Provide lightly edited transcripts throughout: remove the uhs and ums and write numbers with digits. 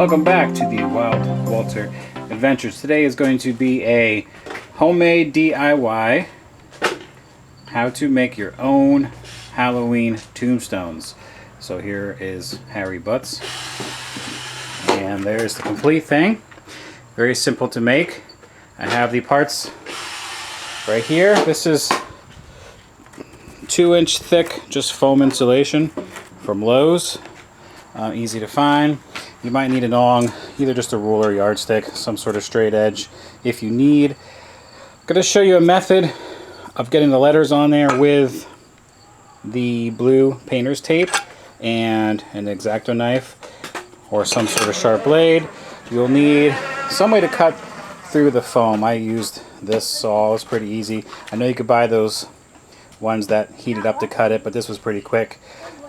Welcome back to the Wild Walter Adventures. Today is going to be a homemade DIY, how to make your own Halloween tombstones. So here is Harry Butts, and there's the complete thing. Very simple to make. I have the parts right here. This is 2-inch thick, just foam insulation from Lowe's. Easy to find. You might need an awl, either just a ruler, yardstick, some sort of straight edge if you need. I'm going to show you a method of getting the letters on there with the blue painter's tape and an X-Acto knife or some sort of sharp blade. You'll need some way to cut through the foam. I used this saw. It's pretty easy. I know you could buy those ones that heated up to cut it, but this was pretty quick.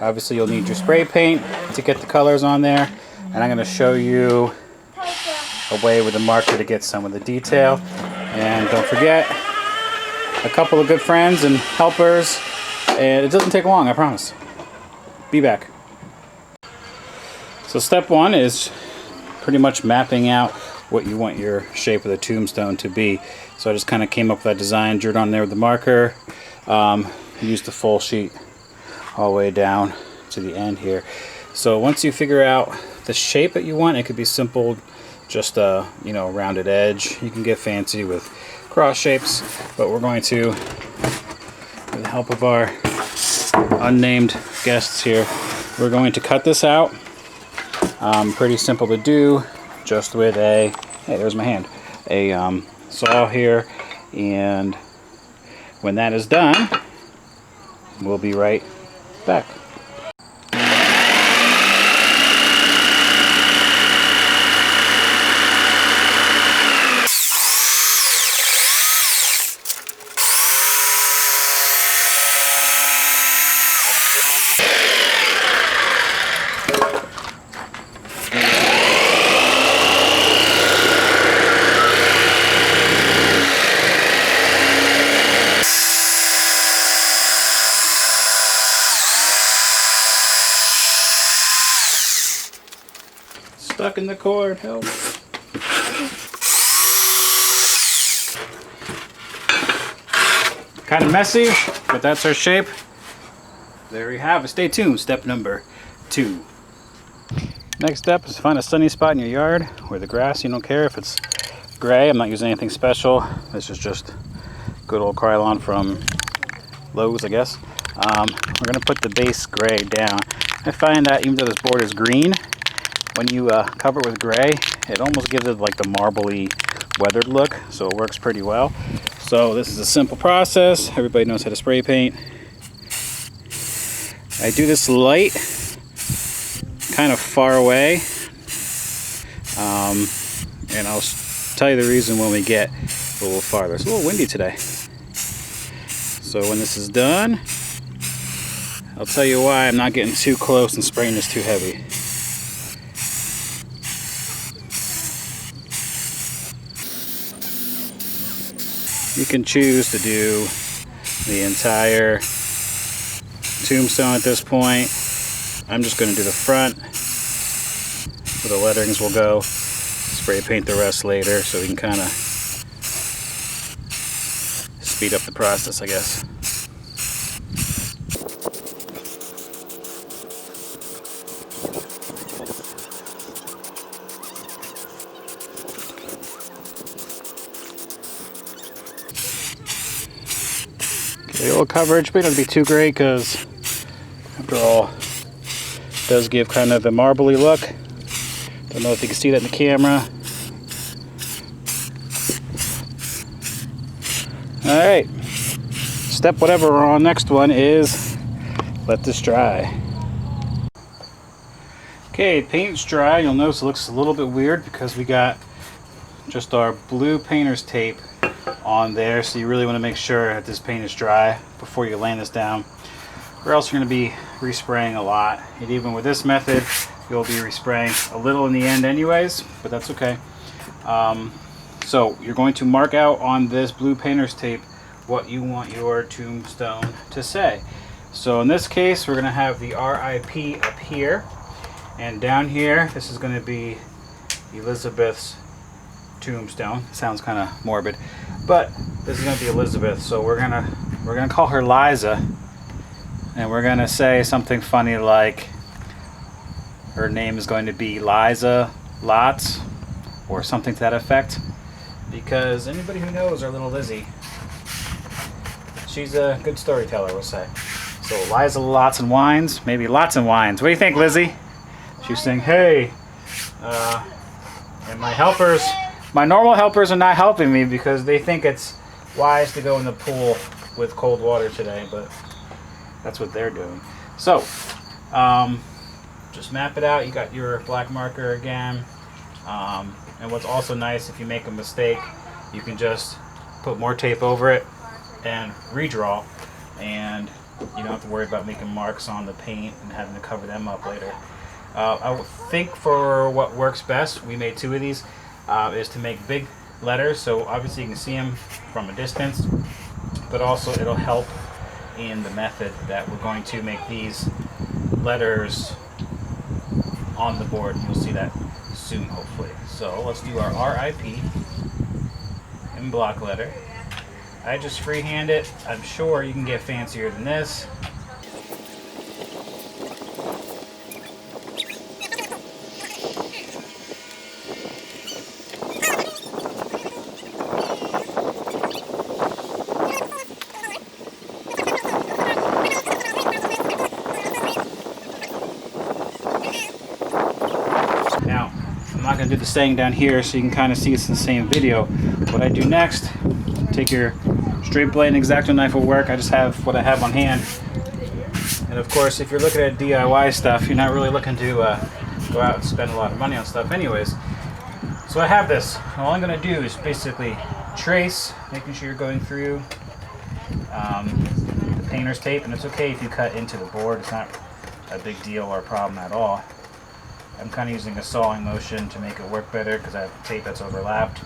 Obviously you'll need your spray paint to get the colors on there, and I'm going to show you a way with a marker to get some of the detail. And don't forget, a couple of good friends and helpers, and it doesn't take long, I promise. Be back. So step one is pretty much mapping out what you want your shape of the tombstone to be. So I just kind of came up with that design, drew it on there with the marker, used the full sheet all the way down to the end here. So once you figure out the shape that you want, it could be simple, just a rounded edge. You can get fancy with cross shapes, but we're going to, with the help of our unnamed guests here, we're going to cut this out. Pretty simple to do, just with a, hey, there's my hand, a saw here, and when that is done, we'll be right back. Stuck in the cord, help. Kind of messy, but that's our shape. There you have it. Stay tuned. Step number 2. Next step is find a sunny spot in your yard where the grass, you don't care if it's gray. I'm not using anything special. This is just good old Krylon from Lowe's, I guess. We're going to put the base gray down. I find that even though this board is green, when you cover it with gray, it almost gives it like the marbly, weathered look, so it works pretty well. So this is a simple process. Everybody knows how to spray paint. I do this light, kind of far away, and I'll tell you the reason when we get a little farther. It's a little windy today. So when this is done, I'll tell you why I'm not getting too close and spraying this too heavy. You can choose to do the entire tombstone at this point. I'm just going to do the front where the letterings will go. Spray paint the rest later so we can kind of speed up the process, I guess. The old coverage may not be too great because, after all, it does give kind of a marbly look. Don't know if you can see that in the camera. Alright, step whatever we're on, next one is let this dry. Okay, paint's dry. You'll notice it looks a little bit weird because we got just our blue painter's tape on there, so you really want to make sure that this paint is dry before you lay this down, or else you're going to be respraying a lot. And even with this method, you'll be respraying a little in the end anyways, but that's okay. So you're going to mark out on this blue painter's tape what you want your tombstone to say. So in this case, we're going to have the RIP up here, and down here, this is going to be Elizabeth's tombstone. Sounds kind of morbid, but this is going to be Elizabeth, so we're gonna call her Liza, and we're gonna say something funny like her name is going to be Liza Lots or something to that effect, because anybody who knows our little Lizzie, she's a good storyteller, we'll say. So Liza Lots and Wines, maybe Lots and Wines. What do you think, Lizzie? She's saying, hey, and my helpers, my normal helpers are not helping me because they think it's wise to go in the pool with cold water today, but that's what they're doing. So, just map it out. You got your black marker again. And what's also nice, if you make a mistake, you can just put more tape over it and redraw, and you don't have to worry about making marks on the paint and having to cover them up later. I think for what works best, we made 2 of these, is to make big letters, so obviously you can see them from a distance, but also it'll help in the method that we're going to make these letters on the board. You'll see that soon, hopefully. So let's do our RIP in block letter. I just freehand it. I'm sure you can get fancier than this. Now, I'm not going to do the saying down here so you can kind of see it's in the same video. What I do next, take your straight blade and X-Acto knife will work. I just have what I have on hand. And of course, if you're looking at DIY stuff, you're not really looking to go out and spend a lot of money on stuff anyways. So I have this. All I'm going to do is basically trace, making sure you're going through the painter's tape. And it's okay if you cut into the board. It's not a big deal or a problem at all. I'm kind of using a sawing motion to make it work better because I have tape that's overlapped.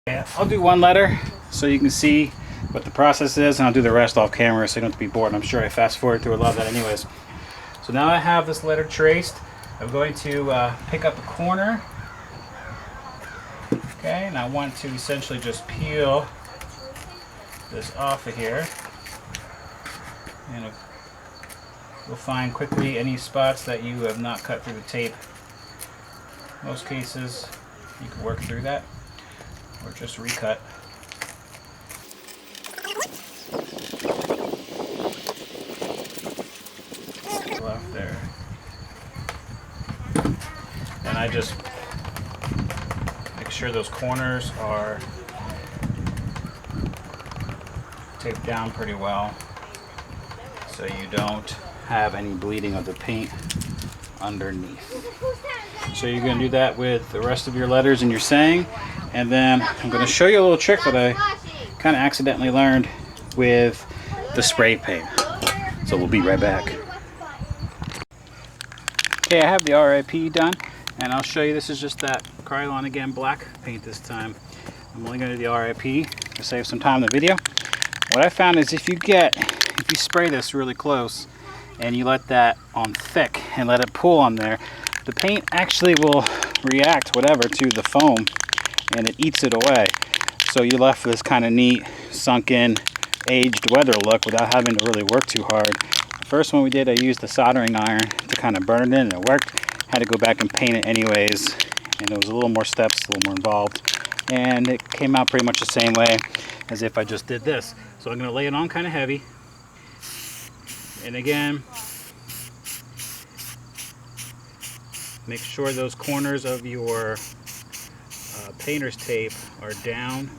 Yeah, I'll do one letter so you can see what the process is, and I'll do the rest off camera so you don't have to be bored. I'm sure I fast forward through a lot of that anyways. So now I have this letter traced. I'm going to pick up a corner. Okay, and I want to essentially just peel this off of here. And you'll find quickly any spots that you have not cut through the tape. Most cases you can work through that or just recut. Left there. And I just make sure those corners are taped down pretty well so you don't have any bleeding of the paint underneath. So you're going to do that with the rest of your letters and your saying, and then I'm going to show you a little trick that I kind of accidentally learned with the spray paint. So we'll be right back. Okay, I have the RIP done, and I'll show you. This is just that Krylon again, black paint this time. I'm only going to do the RIP to save some time in the video. What I found is if you spray this really close and you let that on thick and let it pool on there, the paint actually will react whatever to the foam and it eats it away. So you're left with this kind of neat, sunken, aged weather look without having to really work too hard. The first one we did, I used the soldering iron to kind of burn it in, and it worked. Had to go back and paint it anyways, and it was a little more steps, a little more involved. And it came out pretty much the same way as if I just did this. So I'm going to lay it on kind of heavy. And again, make sure those corners of your painter's tape are down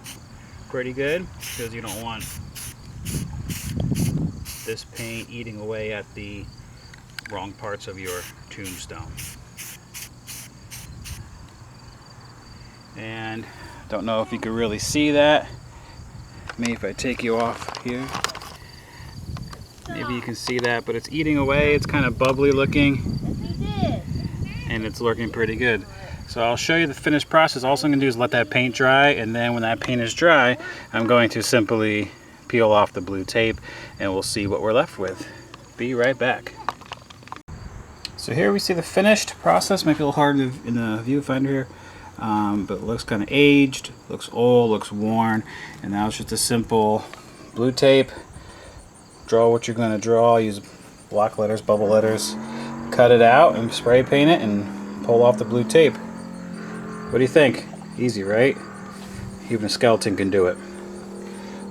pretty good, because you don't want this paint eating away at the wrong parts of your tombstone. And don't know if you can really see that. Maybe if I take you off here. Maybe you can see that, but it's eating away. It's kind of bubbly looking, and it's looking pretty good. So I'll show you the finished process. All I'm going to do is let that paint dry, and then when that paint is dry, I'm going to simply peel off the blue tape, and we'll see what we're left with. Be right back. So here we see the finished process. Might be a little hard in the viewfinder here, but it looks kind of aged, looks old, looks worn, and now it's just a simple blue tape. Draw what you're going to draw. Use block letters, bubble letters, cut it out, and spray paint it, and pull off the blue tape. What do you think? Easy, right? Even a skeleton can do it.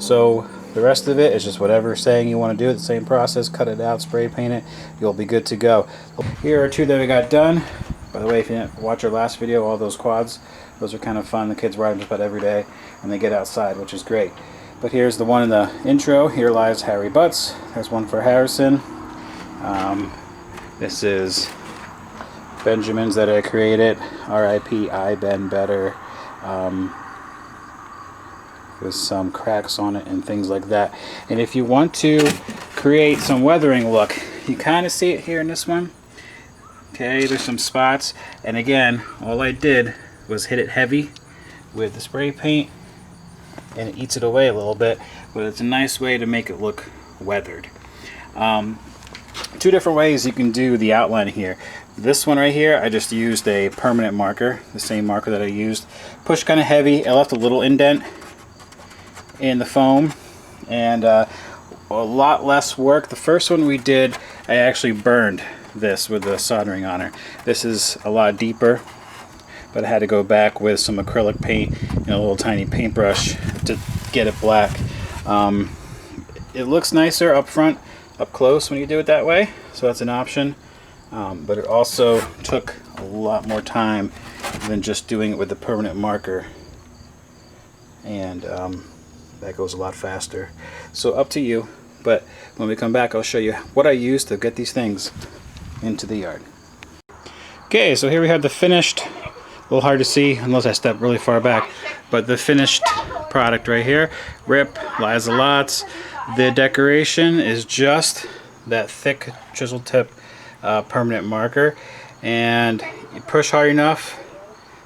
So the rest of it is just whatever saying you want to do. The same process. Cut it out, spray paint it. You'll be good to go. Here are two that we got done. By the way, if you didn't watch our last video, all those quads, those are kind of fun. The kids ride them just about every day, and they get outside, which is great. But here's the one in the intro. Here lies Harry Butts. There's one for Harrison. This is Benjamin's that I created. R.I.P. I Ben Better. With some cracks on it and things like that. And if you want to create some weathering look, you kind of see it here in this one. Okay, there's some spots, and again, all I did was hit it heavy with the spray paint, and it eats it away a little bit, but it's a nice way to make it look weathered. Two different ways you can do the outline here. This one right here, I just used a permanent marker, the same marker that I used. Pushed kind of heavy. I left a little indent in the foam, and a lot less work. The first one we did, I actually burned this with the soldering iron. This is a lot deeper, but I had to go back with some acrylic paint and a little tiny paintbrush to get it black. It looks nicer up front, up close when you do it that way, so that's an option. But it also took a lot more time than just doing it with the permanent marker, and that goes a lot faster. So up to you, but when we come back I'll show you what I used to get these things into the yard. Okay, so here we have the finished, a little hard to see unless I step really far back, but the finished product right here. Rip, lies a lots. The decoration is just that thick chisel tip permanent marker, and you push hard enough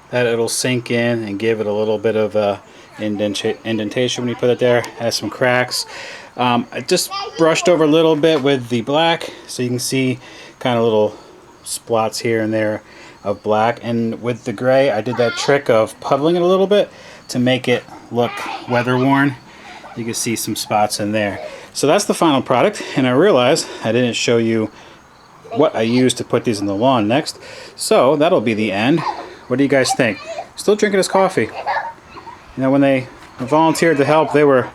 that it'll sink in and give it a little bit of a indentation when you put it there. It has some cracks. I just brushed over a little bit with the black, so you can see kind of little spots here and there of black, and with the gray I did that trick of puddling it a little bit to make it look weather worn. You can see some spots in there. So that's the final product, and I realized I didn't show you what I used to put these in the lawn next, so that'll be the end. What do you guys think? Still drinking his coffee. You know, when they volunteered to help, they were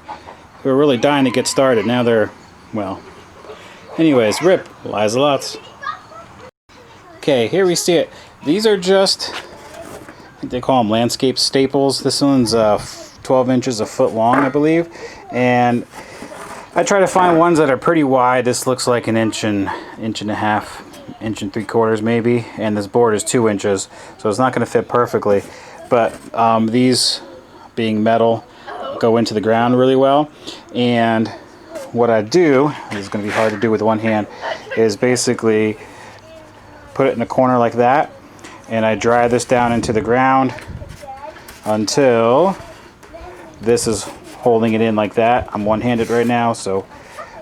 really dying to get started. Now they're, well, anyways, Rip, lies a lots. Okay, here we see it. These are just, I think they call them landscape staples. This one's 12 inches, a foot long, I believe, and I try to find ones that are pretty wide. This looks like an inch and a half, inch and 3/4 maybe, and this board is 2 inches, so it's not going to fit perfectly. But these, being metal, go into the ground really well. And what I do, this is going to be hard to do with one hand, is basically put it in a corner like that, and I drive this down into the ground until this is holding it in like that. I'm one-handed right now, so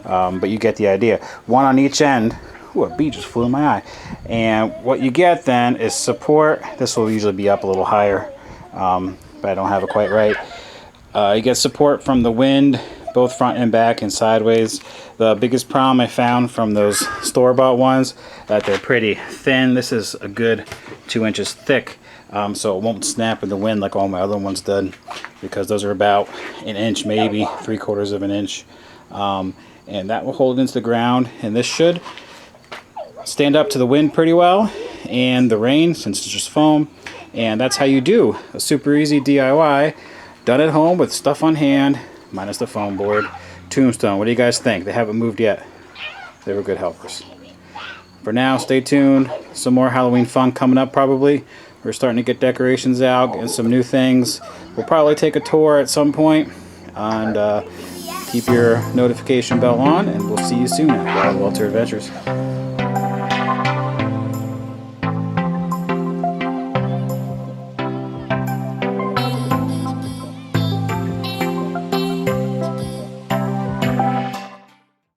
but you get the idea. One on each end. Ooh, a bee just flew in my eye. And what you get then is support. This will usually be up a little higher, but I don't have it quite right. You get support from the wind, both front and back and sideways. The biggest problem I found from those store-bought ones, that they're pretty thin. This is a good 2 inches thick, so it won't snap in the wind like all my other ones did, because those are about an inch, maybe 3/4 of an inch, and that will hold it into the ground. And this should stand up to the wind pretty well and the rain, since it's just foam. And that's how you do a super easy DIY done at home with stuff on hand, minus the foam board. Tombstone, what do you guys think? They haven't moved yet. They were good helpers. For now, stay tuned. Some more Halloween fun coming up probably. We're starting to get decorations out and some new things. We'll probably take a tour at some point and Keep your notification bell on, and we'll see you soon at Wild Welter Adventures.